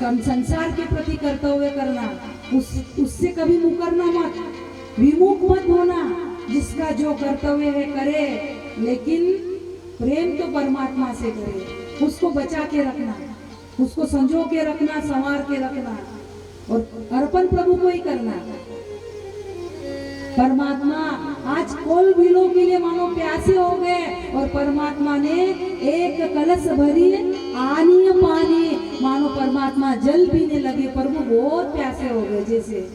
कम संसार के प्रति कर्तव्य करना, उससे कभी मुकरना मत, विमुख मत होना। जिसका जो कर्तव्य है करे, लेकिन प्रेम तो परमात्मा से करे। उसको बचा के रखना, उसको संजो के रखना, संवार के रखना, और अर्पण प्रभु को ही करना। परमात्मा आज कोल बिलों के लिए मानो प्यासे हो गए, और परमात्मा ने एक कलश भरी आनी पानी, मानो परमात्मा जल पीने लगे। प्रभु बहुत प्यासे हो गए। जैसे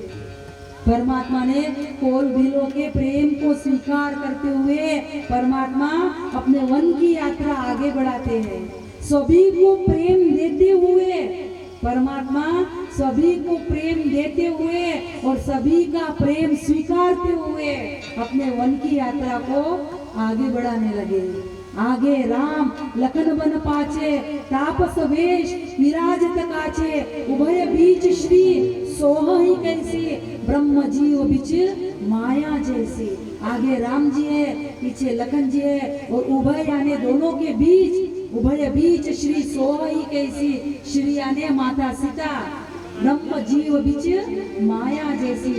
परमात्मा ने कोल बिलों के प्रेम को स्वीकार करते हुए परमात्मा अपने वन की यात्रा आगे बढ़ाते हैं। सभी को प्रेम देते हुए परमात्मा, सभी को प्रेम देते हुए और सभी का प्रेम स्वीकारते हुए अपने वन की यात्रा को आगे बढ़ाने लगे। आगे राम लखन बन पाचे, तापस वेश विराजत काचे, उभय बीच श्री सोहहि कैसी, ब्रह्म जीव बिच माया जैसी। आगे राम जी है, पीछे लखन जी है, और उभय यानी दोनों के बीच, उभय बीच श्री सोहहि कैसी, श्री यानी माता सीता, ब्रह्म जीव बिच माया जैसी।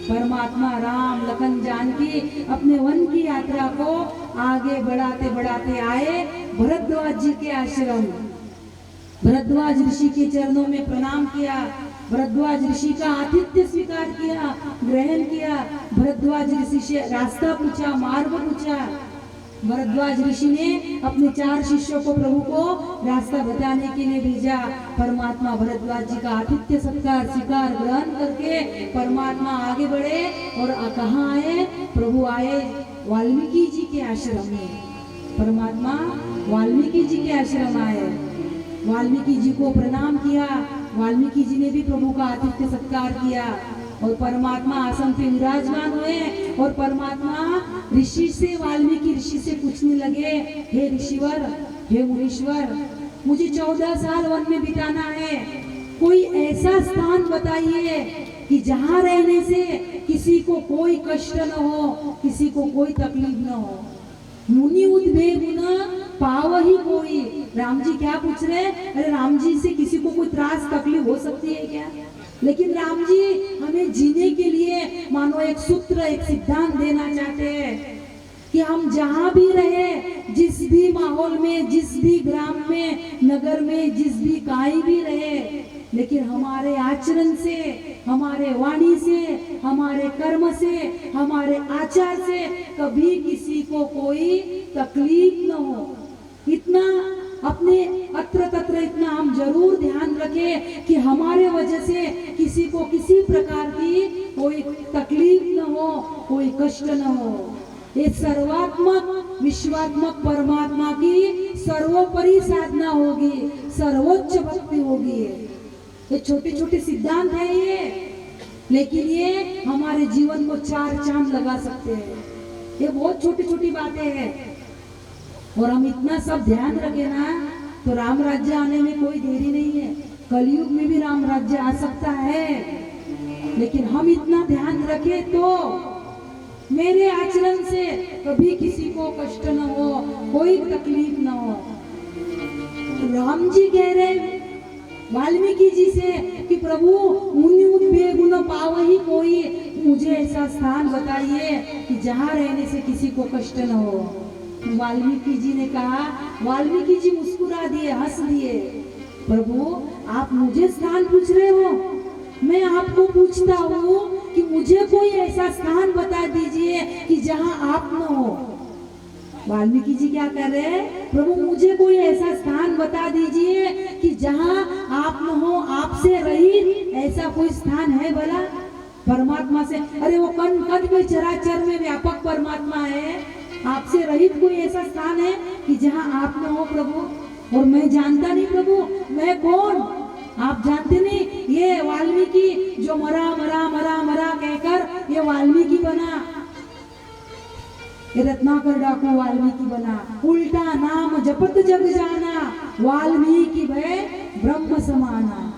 परमात्मा राम लखन जानकी अपने वन की यात्रा को आगे बढ़ाते बढ़ाते आए भरद्वाज जी के आश्रम। भरद्वाज ऋषि के चरणों में प्रणाम किया, भरद्वाज ऋषि का आतिथ्य स्वीकार किया, ग्रहण किया। भरद्वाज ऋषि से रास्ता पूछा, मार्ग पूछा। भरद्वाज ऋषि ने अपने 4 शिष्यों को प्रभु को रास्ता बताने के लिए भेजा। परमात्मा भरद्वाज जी का आतिथ्य सत्कार स्वीकार ग्रहण करके परमात्मा आगे बढ़े, और कहाँ आए? प्रभु आए वाल्मीकि जी के आश्रम में। परमात्मा वाल्मीकि जी के आश्रम आए, वाल्मीकि जी को प्रणाम किया। वाल्मीकि जी ने भी प्रभु का आतिथ्य सत्कार किया, और परमात्मा आसन पे विराजमान हुए। और परमात्मा ऋषि से, वाल्मीकि ऋषि से पूछने लगे, हे ऋषिवर, हे मुनीश्वर, मुझे 14 साल वन में बिताना है। कोई ऐसा स्थान बताइए कि जहाँ रहने से किसी को कोई कष्ट न हो, किसी को कोई तकलीफ न हो। मुनि उद्भे गुण पावहि कोई। राम जी क्या पूछ रहे हैं? अरे राम जी से किसी को कोई त्रास तकलीफ हो सकती है क्या? लेकिन राम जी हमें जीने के लिए मानो एक सूत्र, एक सिद्धांत देना चाहते हैं कि हम जहाँ भी रहे, जिस भी माहौल में, जिस भी ग्राम में, नगर में, जिस भी कहीं भी रहे, लेकिन हमारे आचरण से, हमारे वाणी से, हमारे कर्म से, हमारे आचार से कभी किसी को कोई तकलीफ न हो। इतना अपने अत्र तत्र इतना हम जरूर ध्यान रखें कि हमारे वजह से किसी को किसी प्रकार की कोई तकलीफ न हो, कोई कष्ट न हो। ये सर्वात्मक विश्वात्मक परमात्मा की सर्वोपरि साधना होगी, सर्वोच्च भक्ति होगी। ये छोटे छोटे सिद्धांत है ये, लेकिन ये हमारे जीवन को 4 चांद लगा सकते हैं। ये बहुत छोटी छोटी बातें हैं, और हम इतना सब ध्यान रखें ना, तो राम राज्य आने में कोई देरी नहीं है। कलयुग में भी राम राज्य आ सकता है, लेकिन हम इतना ध्यान रखें तो मेरे आचरण से कभी किसी को कष्ट न हो, कोई तकलीफ न हो। राम जी कह रहे वाल्मीकि जी से कि प्रभु मुनि उद्भे गुण पावहि कोई, मुझे ऐसा स्थान बताइए कि जहाँ रहने से किसी को कष्ट न हो। वाल्मीकि जी ने कहा, वाल्मीकि जी मुस्कुरा दिए, हंस दिए, प्रभु आप मुझे स्थान पूछ रहे हो? मैं आपको पूछता हूँ कि मुझे कोई ऐसा स्थान बता दीजिए कि जहाँ आप न हो। वाल्मीकि जी क्या कर रहे हैं? प्रभु मुझे कोई ऐसा स्थान बता दीजिए कि जहाँ आप न हो, आपसे रहित ऐसा कोई स्थान है भला? परमात्मा से, अरे वो कण कण में चराचर में व्यापक परमात्मा है, आपसे रहित कोई ऐसा स्थान है कि जहाँ आप न हो प्रभु? और मैं जानता नहीं प्रभु, मैं कौन? आप जानते नहीं? ये वाल्मीकि जो मरा मरा मरा मरा कहकर ये वाल्मीकि बना, ये रत्नाकर डाकू वाल्मीकि बना। उल्टा नाम जपत जग जाना, वाल्मीकि भय ब्रह्म समाना।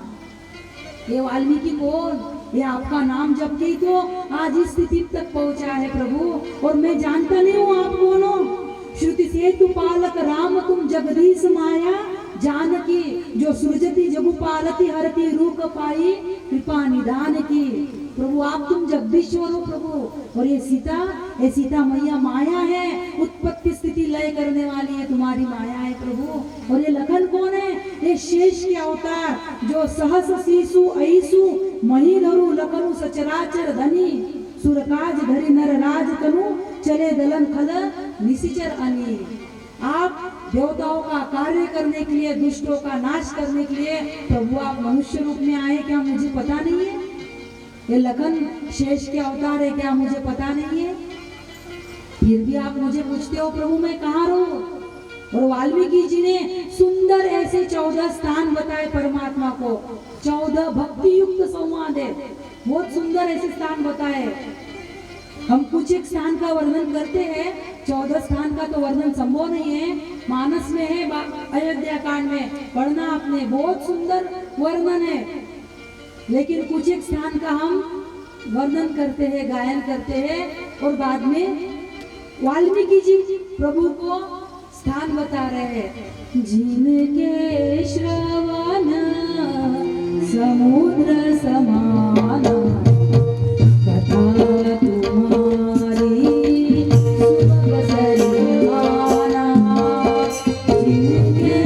ये वाल्मीकि कौन? ये आपका नाम जप के तो आज इस स्थिति तक पहुंचा है प्रभु, और मैं जानता नहीं हूँ आप कौन हो। श्रुति सेतु पालक राम तुम जगदीश माया, जानकी जो सृजति जगु पालती हरती रूप पाई कृपा निदान की। प्रभु आप तुम जगदीश्वर हो प्रभु। और ये सीता मैया माया है, उत्पत्ति स्थिति लय करने वाली है, तुम्हारी माया है प्रभु। और ये लखन कौन है? ये शेष के अवतार जो सहस शीशु ऐसु मही धरु लखनु सचराचर धनी सुरकाज धरि नर राज तनु चले दलन खल निशिचर अनी। आप देवताओं का कार्य करने के लिए, दुष्टों का नाश करने के लिए प्रभु आप मनुष्य रूप में आए, क्या मुझे पता नहीं है? ये लखन शेष के अवतार है, क्या मुझे पता नहीं है? फिर भी आप मुझे पूछते हो प्रभु मैं कहाँ रहूं? और वाल्मीकि जी ने सुंदर ऐसे 14 स्थान बताए परमात्मा को, 14 भक्ति युक्त संवाद है, बहुत सुंदर ऐसे स्थान बताए। हम कुछ एक स्थान का वर्णन करते हैं, 14 स्थान का तो वर्णन संभव नहीं है। मानस में है, अयोध्या कांड में पढ़ना आपने, बहुत सुंदर वर्णन है। लेकिन कुछ एक स्थान का हम वर्णन करते हैं, गायन करते हैं, और बाद में वाल्मीकि जी प्रभु को स्थान बता रहे हैं। जिनके श्रवण समुद्र समान कथा तुम्हारी सुबह सरियाना। जिनके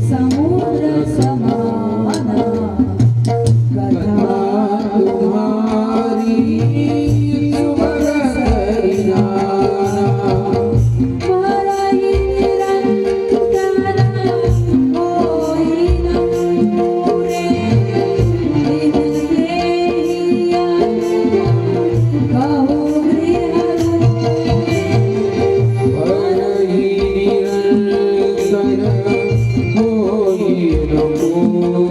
समुद्र समान कथा तुम्हारी सुबह सरियाना। वरहि निरंतर होई न पूरे दिन ये कहु गृह होई न पूरे